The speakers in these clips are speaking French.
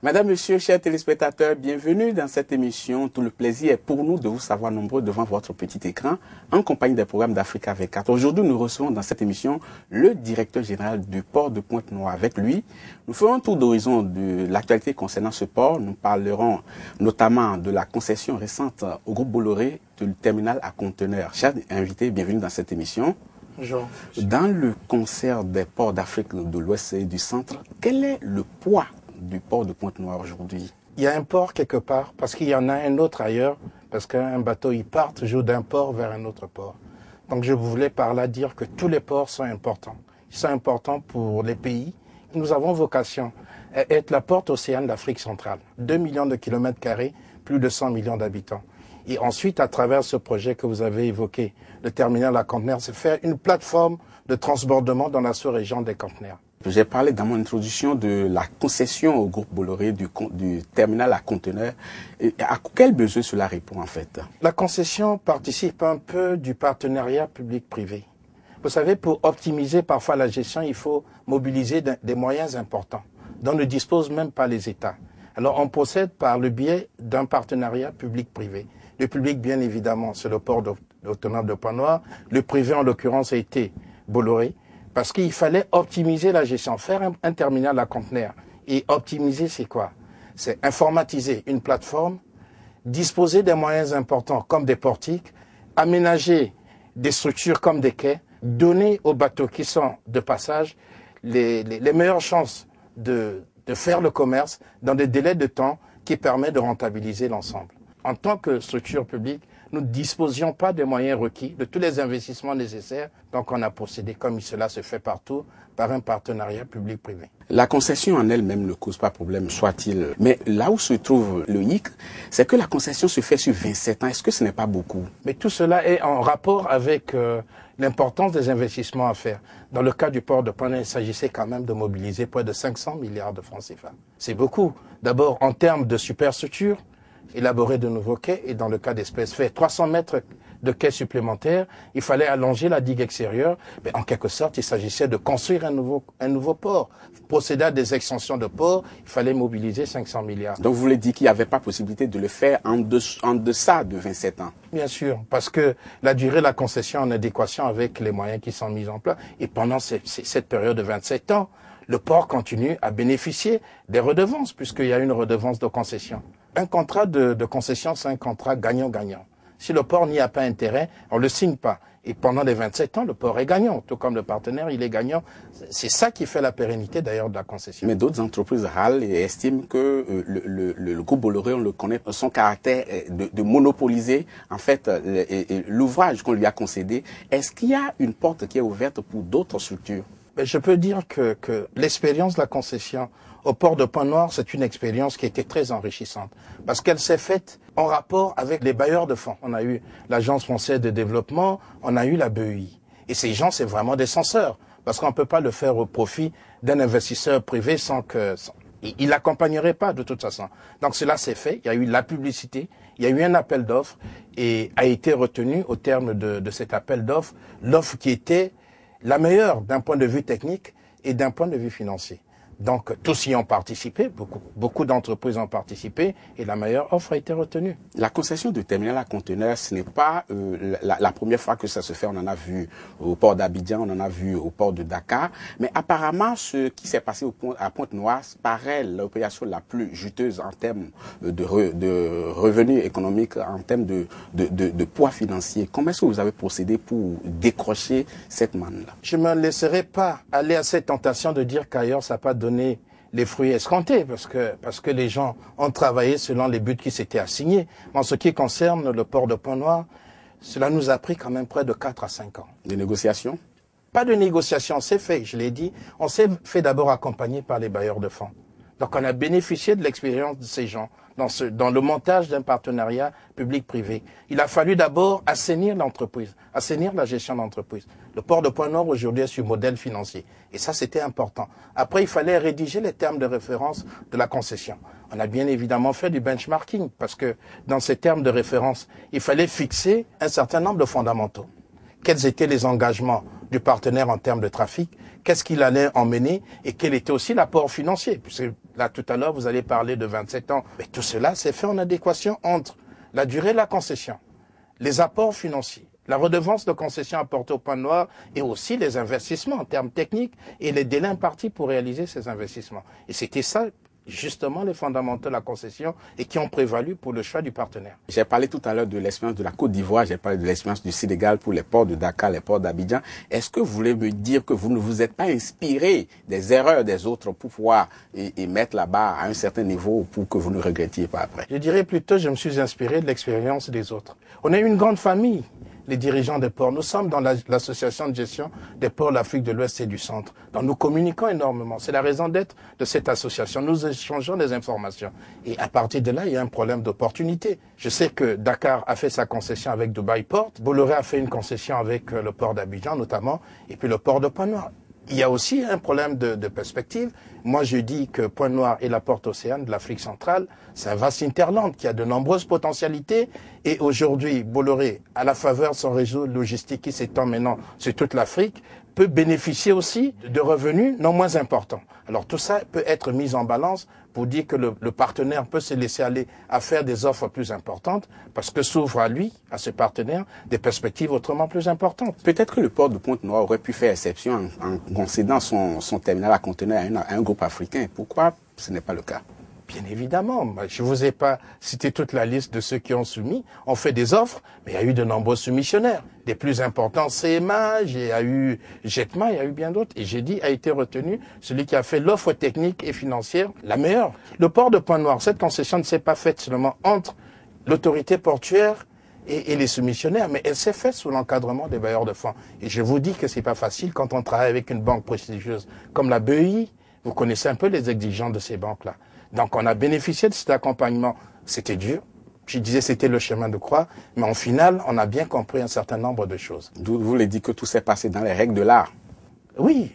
Madame, Monsieur, chers téléspectateurs, bienvenue dans cette émission. Tout le plaisir est pour nous de vous savoir nombreux devant votre petit écran en compagnie des programmes d'Africa 24. Aujourd'hui, nous recevons dans cette émission le directeur général du port de Pointe-Noire. Avec lui, nous ferons un tour d'horizon de l'actualité concernant ce port. Nous parlerons notamment de la concession récente au groupe Bolloré du terminal à conteneurs. Chers invités, bienvenue dans cette émission. Bonjour. Dans le concert des ports d'Afrique de l'Ouest et du Centre, quel est le poids du port de Pointe-Noire aujourd'hui? Il y a un port quelque part, parce qu'il y en a un autre ailleurs, parce qu'un bateau, il part toujours d'un port vers un autre port. Donc je voulais par là dire que tous les ports sont importants. Ils sont importants pour les pays. Nous avons vocation à être la porte océane d'Afrique centrale. 2 millions de kilomètres carrés, plus de 100 millions d'habitants. Et ensuite, à travers ce projet que vous avez évoqué, le terminal à conteneurs, c'est faire une plateforme de transbordement dans la sous-région des conteneurs. J'ai parlé dans mon introduction de la concession au groupe Bolloré du terminal à conteneurs. À quel besoin cela répond en fait? La concession participe un peu du partenariat public-privé. Vous savez, pour optimiser parfois la gestion, il faut mobiliser des moyens importants dont ne disposent même pas les États. Alors on procède par le biais d'un partenariat public-privé. Le public, bien évidemment, c'est le port autonome de Pointe-Noire. Le privé, en l'occurrence, a été Bolloré. Parce qu'il fallait optimiser la gestion, faire un terminal à conteneurs. Et optimiser, c'est quoi? C'est informatiser une plateforme, disposer des moyens importants comme des portiques, aménager des structures comme des quais, donner aux bateaux qui sont de passage les meilleures chances de faire le commerce dans des délais de temps qui permettent de rentabiliser l'ensemble. En tant que structure publique, nous ne disposions pas des moyens requis, de tous les investissements nécessaires, donc on a procédé, comme cela se fait partout, par un partenariat public-privé. La concession en elle-même ne cause pas problème, soit-il. Mais là où se trouve le hic, c'est que la concession se fait sur 27 ans. Est-ce que ce n'est pas beaucoup? Mais tout cela est en rapport avec l'importance des investissements à faire. Dans le cas du port de Pointe-Noire, il s'agissait quand même de mobiliser près de 500 milliards de francs CFA. C'est beaucoup. D'abord, en termes de superstructure, élaborer de nouveaux quais, et dans le cas d'espèces faire 300 mètres de quais supplémentaires, il fallait allonger la digue extérieure. Mais en quelque sorte, il s'agissait de construire un nouveau port. Procéder à des extensions de port, il fallait mobiliser 500 milliards. Donc vous voulez dire qu'il n'y avait pas possibilité de le faire en deçà de 27 ans? Bien sûr, parce que la durée de la concession est en adéquation avec les moyens qui sont mis en place. Et pendant cette période de 27 ans, le port continue à bénéficier des redevances, puisqu'il y a une redevance de concession. Un contrat de concession, c'est un contrat gagnant-gagnant. Si le port n'y a pas intérêt, on ne le signe pas. Et pendant les 27 ans, le port est gagnant. Tout comme le partenaire, il est gagnant. C'est ça qui fait la pérennité d'ailleurs de la concession. Mais d'autres entreprises râlent et estiment que le groupe Bolloré, on le connaît, son caractère de monopoliser en fait l'ouvrage qu'on lui a concédé. Est-ce qu'il y a une porte qui est ouverte pour d'autres structures? Mais je peux dire que l'expérience de la concession au port de Pointe-Noire, c'est une expérience qui a été très enrichissante. Parce qu'elle s'est faite en rapport avec les bailleurs de fonds. On a eu l'Agence française de développement, on a eu la BEI. Et ces gens, c'est vraiment des censeurs. Parce qu'on ne peut pas le faire au profit d'un investisseur privé il l'accompagnerait pas de toute façon. Donc cela s'est fait, il y a eu la publicité, il y a eu un appel d'offres et a été retenu au terme de cet appel d'offres, l'offre qui était la meilleure d'un point de vue technique et d'un point de vue financier. Donc tous y ont participé, beaucoup d'entreprises ont participé et la meilleure offre a été retenue. La concession du terminal à conteneurs, ce n'est pas la première fois que ça se fait. On en a vu au port d'Abidjan, on en a vu au port de Dakar. Mais apparemment, ce qui s'est passé à Pointe-Noire paraît l'opération la plus juteuse en termes de revenus économiques, en termes de poids financier. Comment est-ce que vous avez procédé pour décrocher cette manne-là? Je ne me laisserai pas aller à cette tentation de dire qu'ailleurs ça n'a pas donné les fruits escomptés, parce que les gens ont travaillé selon les buts qui s'étaient assignés. En ce qui concerne le port de Pointe-Noire, cela nous a pris quand même près de 4 à 5 ans. Des négociations? Pas de négociations, c'est fait, je l'ai dit. On s'est fait d'abord accompagner par les bailleurs de fonds. Donc on a bénéficié de l'expérience de ces gens dans le montage d'un partenariat public-privé. Il a fallu d'abord assainir l'entreprise, assainir la gestion d'entreprise. Le port de Pointe-Noire aujourd'hui est sur modèle financier. Et ça, c'était important. Après, il fallait rédiger les termes de référence de la concession. On a bien évidemment fait du benchmarking parce que dans ces termes de référence, il fallait fixer un certain nombre de fondamentaux. Quels étaient les engagements du partenaire en termes de trafic, qu'est-ce qu'il allait emmener et quel était aussi l'apport financier. Puisque Là, tout à l'heure, vous allez parler de 27 ans. Mais tout cela, c'est fait en adéquation entre la durée de la concession, les apports financiers, la redevance de concession apportée au Point Noir et aussi les investissements en termes techniques et les délais impartis pour réaliser ces investissements. Et c'était ça, justement, les fondamentaux de la concession et qui ont prévalu pour le choix du partenaire. J'ai parlé tout à l'heure de l'expérience de la Côte d'Ivoire, j'ai parlé de l'expérience du Sénégal pour les ports de Dakar, les ports d'Abidjan. Est-ce que vous voulez me dire que vous ne vous êtes pas inspiré des erreurs des autres pour pouvoir et mettre là-bas à un certain niveau pour que vous ne regrettiez pas après? Je dirais plutôt, je me suis inspiré de l'expérience des autres. On est une grande famille, les dirigeants des ports. Nous sommes dans l'association de gestion des ports d'Afrique de l'Ouest et du Centre. Donc nous communiquons énormément. C'est la raison d'être de cette association. Nous échangeons des informations. Et à partir de là, il y a un problème d'opportunité. Je sais que Dakar a fait sa concession avec Dubai Port. Bolloré a fait une concession avec le port d'Abidjan notamment, et puis le port de Point Noir. Il y a aussi un problème de perspective. Moi, je dis que Point Noir et la porte océane de l'Afrique centrale, c'est un vaste hinterland qui a de nombreuses potentialités. Et aujourd'hui, Bolloré, à la faveur de son réseau logistique qui s'étend maintenant sur toute l'Afrique, peut bénéficier aussi de revenus non moins importants. Alors tout ça peut être mis en balance pour dire que le partenaire peut se laisser aller à faire des offres plus importantes parce que s'ouvre à lui, à ce partenaire, des perspectives autrement plus importantes. Peut-être que le port de Pointe-Noire aurait pu faire exception en concédant son terminal à conteneurs à un groupe africain. Pourquoi ce n'est pas le cas? Bien évidemment, je ne vous ai pas cité toute la liste de ceux qui ont soumis. On fait des offres, mais il y a eu de nombreux soumissionnaires. Des plus importants, CMA, il y a eu Jetma, il y a eu bien d'autres. Et j'ai dit, a été retenu celui qui a fait l'offre technique et financière la meilleure. Le port de Point-Noir, cette concession ne s'est pas faite seulement entre l'autorité portuaire et les soumissionnaires, mais elle s'est faite sous l'encadrement des bailleurs de fonds. Et je vous dis que c'est pas facile quand on travaille avec une banque prestigieuse comme la BEI. Vous connaissez un peu les exigences de ces banques-là. Donc on a bénéficié de cet accompagnement. C'était dur. Je disais c'était le chemin de croix, mais en final, on a bien compris un certain nombre de choses. Vous voulez dire que tout s'est passé dans les règles de l'art? Oui,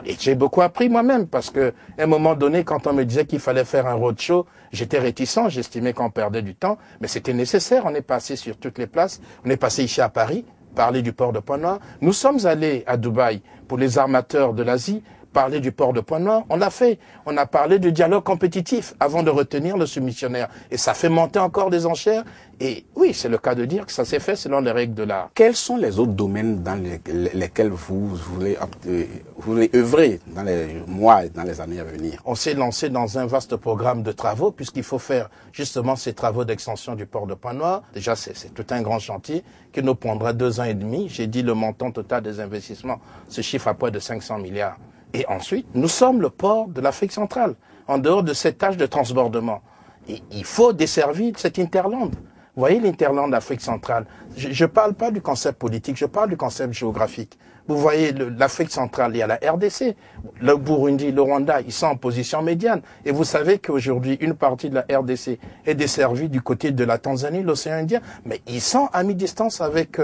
et j'ai beaucoup appris moi-même, parce qu'à un moment donné, quand on me disait qu'il fallait faire un roadshow, j'étais réticent, j'estimais qu'on perdait du temps, mais c'était nécessaire. On est passé sur toutes les places, on est passé ici à Paris, parler du port de Point-Noir. Nous sommes allés à Dubaï pour les armateurs de l'Asie, parler du port de Point-Noir, on l'a fait. On a parlé du dialogue compétitif avant de retenir le soumissionnaire. Et ça fait monter encore des enchères. Et oui, c'est le cas de dire que ça s'est fait selon les règles de l'art. Quels sont les autres domaines dans lesquels vous voulez œuvrer dans les mois et dans les années à venir? On s'est lancé dans un vaste programme de travaux puisqu'il faut faire justement ces travaux d'extension du port de Point-Noir. Déjà, c'est tout un grand chantier qui nous prendra 2 ans et demi. J'ai dit le montant total des investissements se chiffre à près de 500 milliards. Et ensuite, nous sommes le port de l'Afrique centrale, en dehors de cette tâche de transbordement. Et il faut desservir cet hinterland. Vous voyez l'interland d'Afrique centrale. Je ne parle pas du concept politique, je parle du concept géographique. Vous voyez l'Afrique centrale, il y a la RDC, le Burundi, le Rwanda, ils sont en position médiane. Et vous savez qu'aujourd'hui, une partie de la RDC est desservie du côté de la Tanzanie, l'océan Indien, mais ils sont à mi-distance avec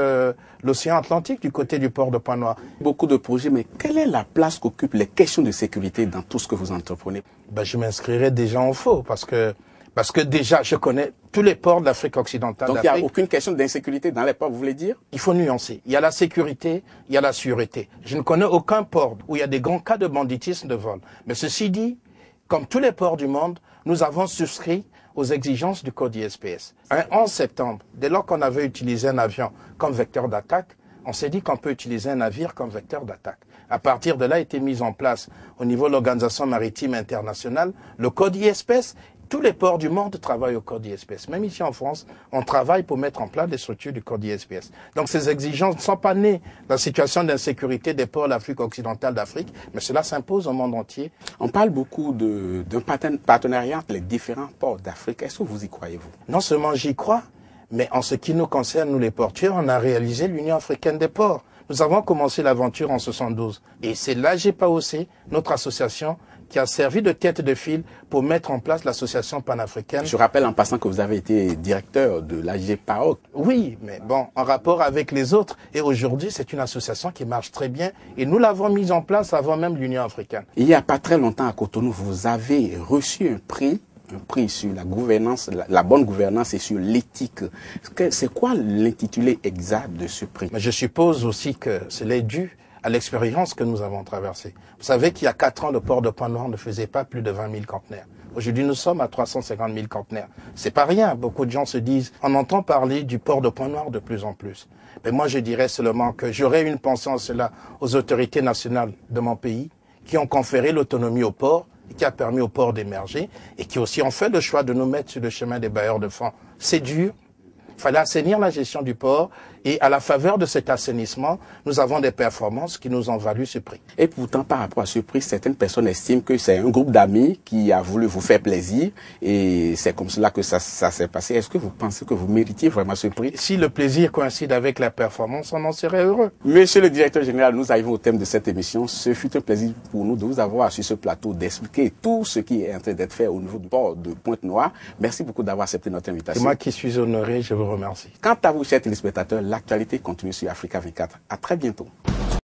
l'océan Atlantique du côté du port de Point-Noir. Beaucoup de projets, mais quelle est la place qu'occupent les questions de sécurité dans tout ce que vous entreprenez? Je m'inscrirai déjà en faux parce que déjà, je connais tous les ports de l'Afrique occidentale. Donc, il n'y a aucune question d'insécurité dans les ports, vous voulez dire? Il faut nuancer. Il y a la sécurité, il y a la sûreté. Je ne connais aucun port où il y a des grands cas de banditisme de vol. Mais ceci dit, comme tous les ports du monde, nous avons souscrit aux exigences du code ISPS. Un 11 septembre, dès lors qu'on avait utilisé un avion comme vecteur d'attaque, on s'est dit qu'on peut utiliser un navire comme vecteur d'attaque. À partir de là, a été mis en place au niveau de l'Organisation maritime internationale le code ISPS. Tous les ports du monde travaillent au code ISPS. Même ici en France, on travaille pour mettre en place les structures du code ISPS. Donc ces exigences ne sont pas nées de la situation d'insécurité des ports de l'Afrique occidentale d'Afrique, mais cela s'impose au monde entier. On parle beaucoup d'un partenariat entre les différents ports d'Afrique. Est-ce que vous y croyez-vous? Non seulement j'y crois, mais en ce qui nous concerne, nous les portuaires, on a réalisé l'Union africaine des ports. Nous avons commencé l'aventure en 72. Et c'est l'AGPAOC, notre association, qui a servi de tête de file pour mettre en place l'association panafricaine. Je rappelle en passant que vous avez été directeur de l'AGPAOC. Oui, mais bon, en rapport avec les autres. Et aujourd'hui, c'est une association qui marche très bien. Et nous l'avons mise en place avant même l'Union africaine. Il n'y a pas très longtemps à Cotonou, vous avez reçu un prix sur la gouvernance, la bonne gouvernance et sur l'éthique. C'est quoi l'intitulé exact de ce prix? Mais je suppose aussi que cela est dû à l'expérience que nous avons traversée. Vous savez qu'il y a 4 ans, le port de Pointe-Noire ne faisait pas plus de 20 000 conteneurs. Aujourd'hui, nous sommes à 350 000 conteneurs. C'est pas rien. Beaucoup de gens se disent, on entend parler du port de Pointe-Noire de plus en plus. Mais moi, je dirais seulement que j'aurais une pensée en cela aux autorités nationales de mon pays qui ont conféré l'autonomie au port et qui a permis au port d'émerger et qui aussi ont fait le choix de nous mettre sur le chemin des bailleurs de fonds. C'est dur. Il fallait assainir la gestion du port et à la faveur de cet assainissement, nous avons des performances qui nous ont valu ce prix. Et pourtant, par rapport à ce prix, certaines personnes estiment que c'est un groupe d'amis qui a voulu vous faire plaisir et c'est comme cela que ça s'est passé. Est-ce que vous pensez que vous méritiez vraiment ce prix? Si le plaisir coïncide avec la performance, on en serait heureux. Monsieur le directeur général, nous arrivons au thème de cette émission. Ce fut un plaisir pour nous de vous avoir sur ce plateau, d'expliquer tout ce qui est en train d'être fait au niveau du port de Pointe-Noire. Merci beaucoup d'avoir accepté notre invitation. C'est moi qui suis honoré, je vous remercie. Quant à vous, chers téléspectateurs, l'actualité continue sur Africa 24. À très bientôt.